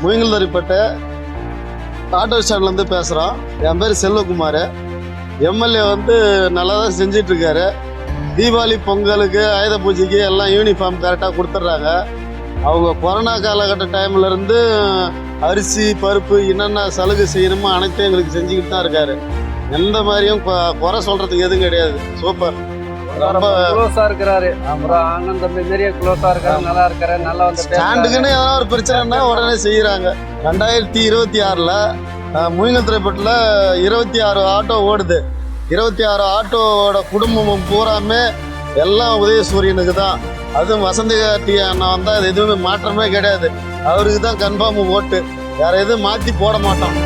முயங்கல்தரிப்பட்ட auto ஸ்டாண்ட்லேருந்து பேசுகிறோம். என் பேர் செல்வகுமார். எம்எல்ஏ வந்து நல்லா தான் செஞ்சிட்ருக்காரு. தீபாவளி, பொங்கலுக்கு, ஆயுத பூஜைக்கு எல்லாம் யூனிஃபார்ம் கரெக்டாக கொடுத்துட்றாங்க. அவங்க கொரோனா காலகட்ட டைம்லேருந்து அரிசி, பருப்பு என்னென்ன சலுகை செய்யணுமோ அனைத்தையும் எங்களுக்கு செஞ்சுக்கிட்டு தான் இருக்காரு. எந்த மாதிரியும் குறை சொல்கிறதுக்கு எதுவும் கிடையாது. சூப்பர், ரொம்ப க்ளோஸா இருக்கிறாரு. அப்புறம் அண்ணன் தம்பி மாரியே க்ளோஸா இருக்காரு. நல்லா இருக்காரு. நல்லா வந்து ஸ்டாண்டுக்குன்னு ஏதாவது ஒரு பிரச்சனைனா உடனே செய்கிறாங்க. 2026 முயங்கல்துறைப்பட்டில் 26 ஆட்டோ ஓடுது. 26 ஆட்டோவோட குடும்பமும் பூராமே எல்லாம் உதயசூரியனுக்கு தான். அதுவும் வசந்தி டி அண்ணா வந்தால் அது எதுவுமே மாற்றமே கிடையாது. அவருக்கு தான் கன்ஃபார்ம் ஓட்டு. வேறு எதுவும் மாற்றி போட மாட்டோம்.